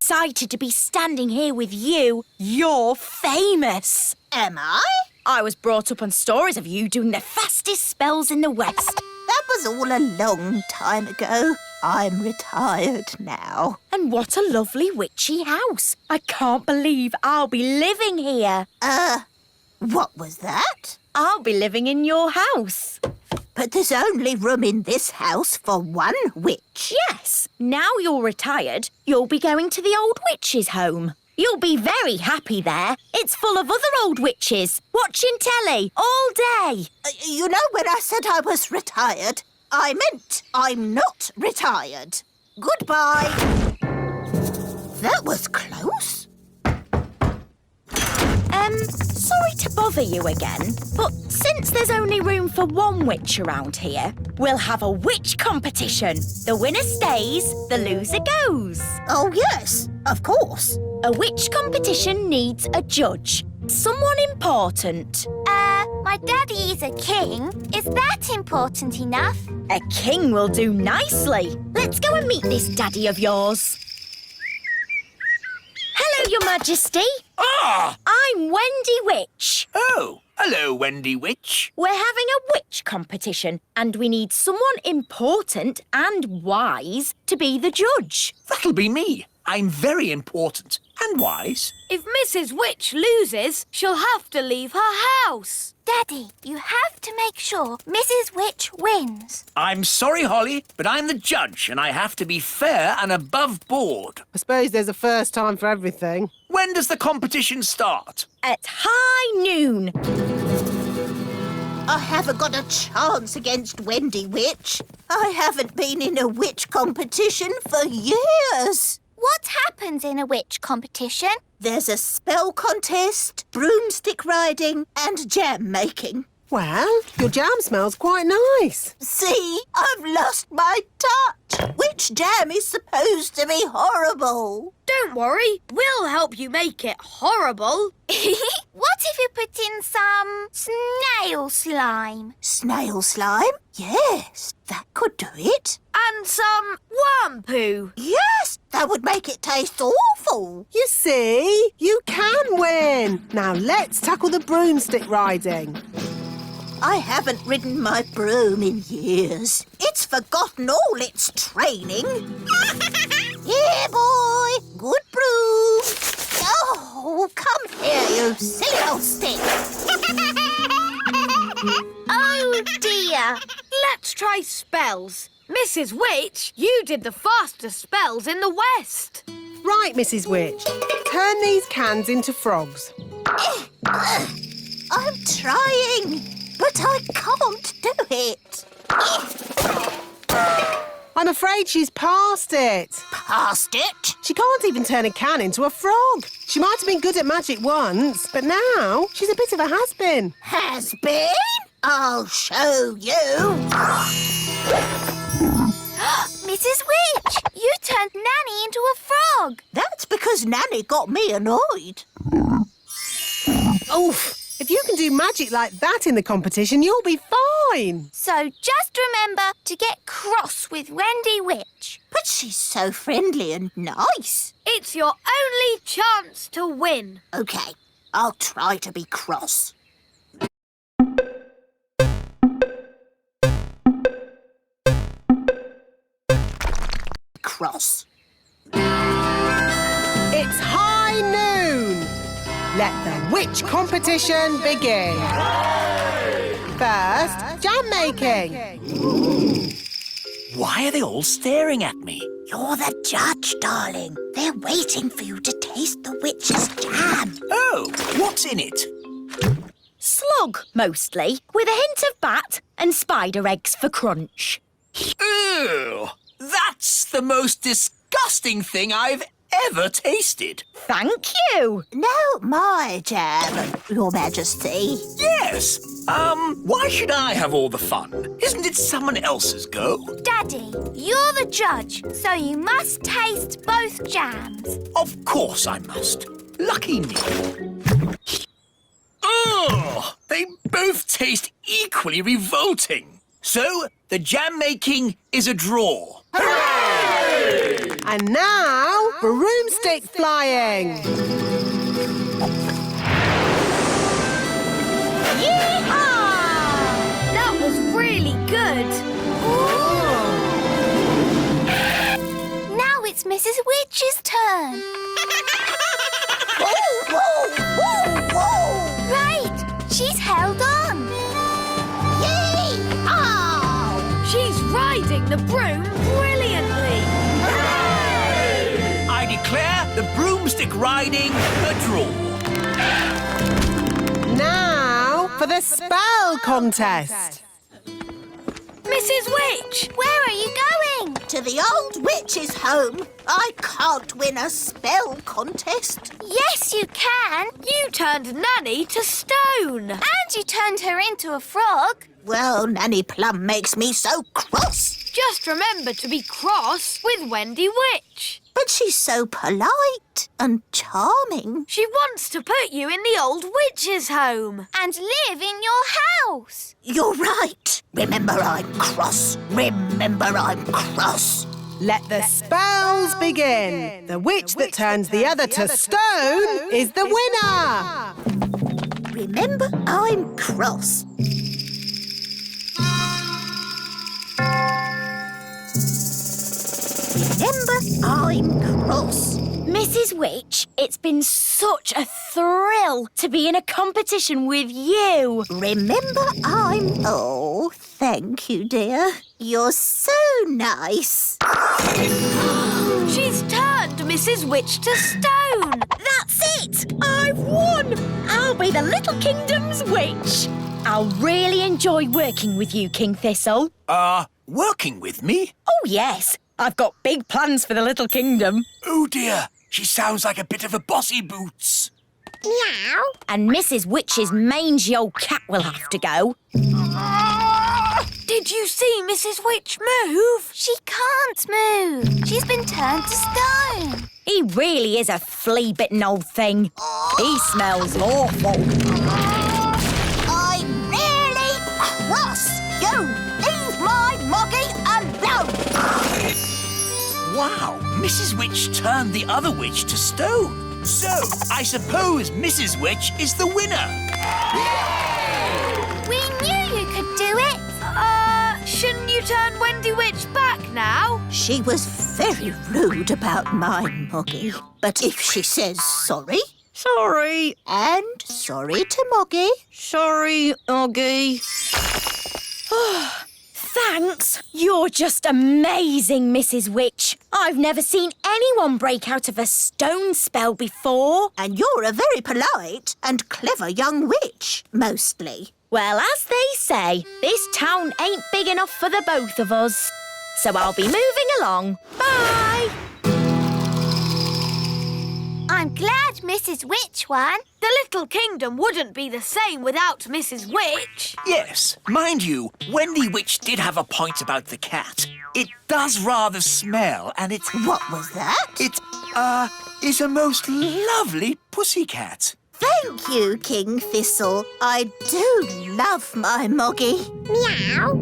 excited to be standing here with you. You're famous. Am I? I was brought up on stories of you doing the fastest spells in the West. That was all a long time ago. I'm retired now. And what a lovely witchy house. I can't believe I'll be living here. What was that? I'll be living in your house. But there's only room in this house for one witch. Yes, now you're retired, you'll be going to the old witch's home. You'll be very happy there. It's full of other old witches, watching telly all day. You know, when I said I was retired, I meant I'm not retired. Goodbye. That was close. Sorry to bother you again, but since there's only room for one witch around here, we'll have a witch competition. The winner stays, the loser goes. Oh, yes, of course. A witch competition needs a judge. Someone important. My daddy is a king. Is that important enough? A king will do nicely. Let's go and meet this daddy of yours. Hello, Your Majesty. Ah! I'm Wendy Witch. Oh, hello, Wendy Witch. We're having a witch competition and we need someone important and wise to be the judge. That'll be me. I'm very important and wise. If Mrs. Witch loses, she'll have to leave her house. Daddy, you have to make sure Mrs. Witch wins. I'm sorry, Holly, but I'm the judge and I have to be fair and above board. I suppose there's a first time for everything. When does the competition start? At high noon. I haven't got a chance against Wendy Witch. I haven't been in a witch competition for years. What happens in a witch competition? There's a spell contest, broomstick riding and jam making. Well, your jam smells quite nice. See, I've lost my touch. Witch jam is supposed to be horrible. Don't worry, we'll help you make it horrible. What if you put in some snail slime? Snail slime? Yes, that could do it. And some worm poo. Yes, that would make it taste awful. You see, you can win. Now let's tackle the broomstick riding. I haven't ridden my broom in years. It's forgotten all its training. Here, boy. Good broom. Oh, come here, you silly old stick. Oh, dear. Let's try spells. Mrs. Witch, you did the fastest spells in the West. Right, Mrs. Witch. Turn these cans into frogs. I'm trying, but I can't do it. I'm afraid she's past it. Past it? She can't even turn a can into a frog. She might have been good at magic once, but now she's a bit of a has-been. Has been? I'll show you. Mrs. Witch, you turned Nanny into a frog. That's because Nanny got me annoyed. Oof! If you can do magic like that in the competition, you'll be fine. So just remember to get cross with Wendy Witch. But she's so friendly and nice. It's your only chance to win. OK, I'll try to be cross. Cross. It's high noon. Let the witch competition begin. First, jam making. Why are they all staring at me? You're the judge, darling. They're waiting for you to taste the witch's jam. Oh, what's in it? Slug, mostly, with a hint of bat and spider eggs for crunch. Ew! That's the most disgusting thing I've ever tasted. Thank you. No, my jam, Your Majesty. Yes. Why should I have all the fun? Isn't it someone else's go? Daddy, you're the judge, so you must taste both jams. Of course I must. Lucky me. Ugh! They both taste equally revolting. So, the jam making is a draw. Hooray! And now, broomstick flying. Yee-haw! That was really good. Now it's Mrs. Witch's turn. Whoa, whoa, whoa, whoa! Right, she's held on. Yee-haw! She's riding the broom brilliantly. I declare the broomstick riding a draw. Now for the spell contest. Mrs. Witch! Where are you going? To the old witch's home. I can't win a spell contest. Yes, you can. You turned Nanny to stone. And you turned her into a frog. Well, Nanny Plum makes me so cross. Just remember to be cross with Wendy Witch. But she's so polite and charming. She wants to put you in the old witch's home. And live in your house. You're right. Remember I'm cross. Remember I'm cross. Let the spells begin. The witch that turns the other to stone is the winner. Remember I'm cross. Remember I'm cross. Mrs. Witch, it's been such a thrill to be in a competition with you. Remember I'm... Oh, thank you, dear. You're so nice. She's turned Mrs. Witch to stone. That's it! I've won! I'll be the Little Kingdom's witch. I'll really enjoy working with you, King Thistle. Working with me? Oh, yes. I've got big plans for the Little Kingdom. Oh dear, she sounds like a bit of a bossy boots. Meow. And Mrs. Witch's mangy old cat will have to go. Did you see Mrs. Witch move? She can't move. She's been turned to stone. He really is a flea-bitten old thing. He smells awful. I'm really cross. You leave my moggy alone. Wow, Mrs. Witch turned the other witch to stone. So, I suppose Mrs. Witch is the winner. We knew you could do it. Shouldn't you turn Wendy Witch back now? She was very rude about my moggy. But if she says sorry, Sorry. and sorry to Moggy, Sorry, Oggy. Thanks. You're just amazing, Mrs. Witch. I've never seen anyone break out of a stone spell before. and you're a very polite and clever young witch, mostly. Well, as they say, this town ain't big enough for the both of us. So I'll be moving along. Bye. I'm glad Mrs. Witch won. The Little Kingdom wouldn't be the same without Mrs. Witch. Yes, mind you, Wendy Witch did have a point about the cat. It does rather smell, and it What was that? is a most lovely pussycat. Thank you, King Thistle. I do love my Moggy. Meow.